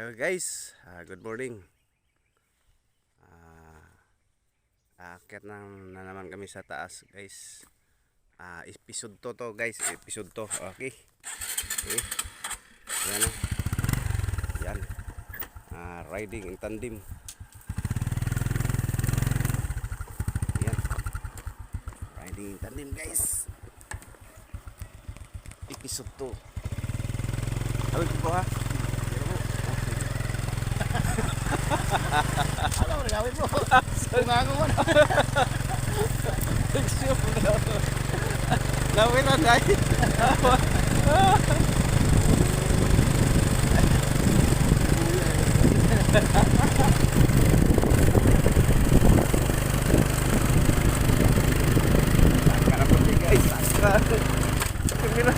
Hello guys, good morning. Aakyat na naman kami sa taas guys. Episode to guys, episode to. Okay. Yan o. Yan. Riding in tandem. Yan. Riding in tandem guys. Episode to. Halo po ha. Ano mo gawin mo? Tungango mo na. Lawin na dahil. Karapot ni guys. Pagmina.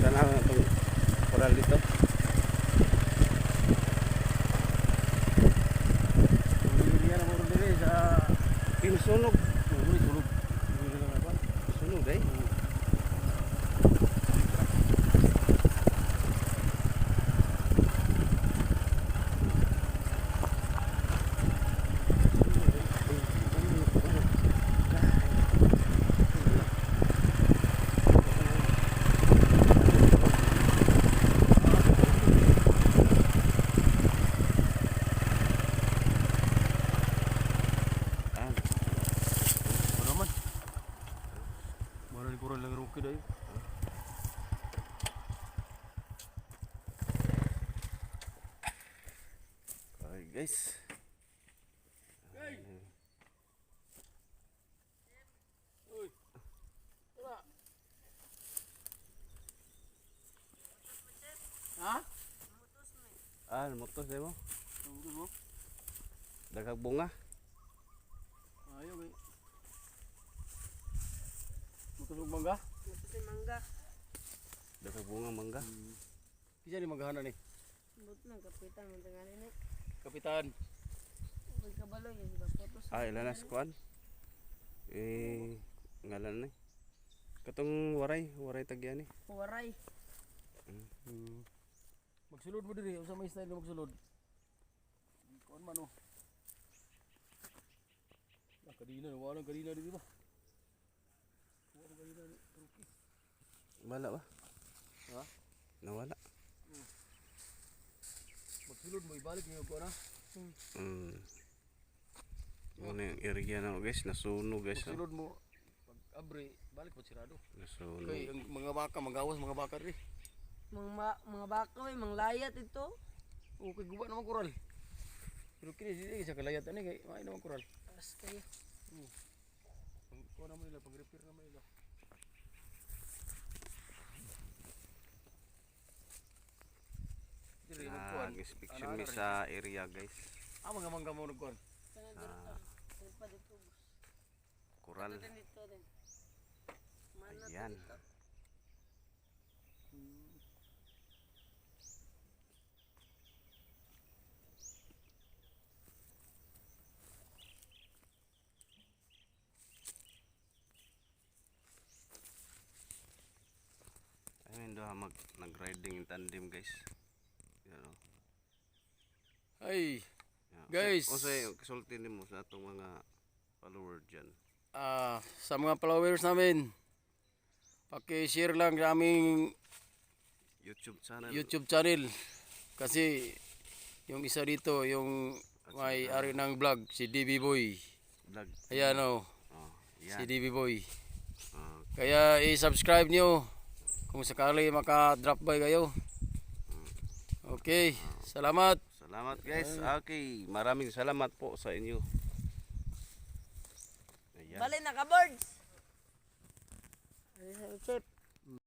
Sana itong koral dito. Yan ang order sa Pinusunog. sunog. Sunog eh. Kurang lang rookie dahil. Okay guys. Ha? Mutos din mo. Mutos mo? Daghang bunga. Ayaw eh. Mutos mo mangga? Mutos yung mangga. Daghang bunga mangga. Kisa ni manggahanan ni? Buto ng kapitan mo tanganin eh. Kapitan. Huwag kabalo yun. Diba photos? Ilan na skuan? Ngalan na. Katong waray tagyan eh. Waray. Magsulod mo diri, usa may style na magsulod. Kuan man oh. Kadina, walang kadina dito ba? Walang kadina ni rookie. Wala ba? Ha? Nawala. Magsulod mo ibalik niyo ko na. Ano yung area na guys, nasunog guys. Magsulod mo pag abre, balik pa sirado. Nasunog. Kay ang mga baka magawas mga baka ri. Mga baka may manglayat ito. Okay, guba naman kural. Pero kini di sa kalayat ani kay may naman kural. Aras kayo. Kuha naman nila, pag-repair naman nila. Nag-inspection mi sa area guys. Mga mangga mo nagkuhan. Pa dito. Coral. Ito dito din. Mana Ayan. dito. Ayun do nag-riding in tandem guys. Yan o. Ay, Yeah. Guys. Unsay kasulti nimo sa atong mga follower diyan? sa mga followers namin, paki-share lang sa aming YouTube channel. YouTube channel. Kasi yung isa dito, yung may ari ng vlog, si DB Boy. Vlog. Ayan o, Yan. si DB Boy. Ah, Kaya i-subscribe nyo kung sakali maka-drop by kayo. Okay, salamat. salamat guys. Okay, maraming salamat po sa inyo. Ayan. Bali na ka birds. Ano sa chip?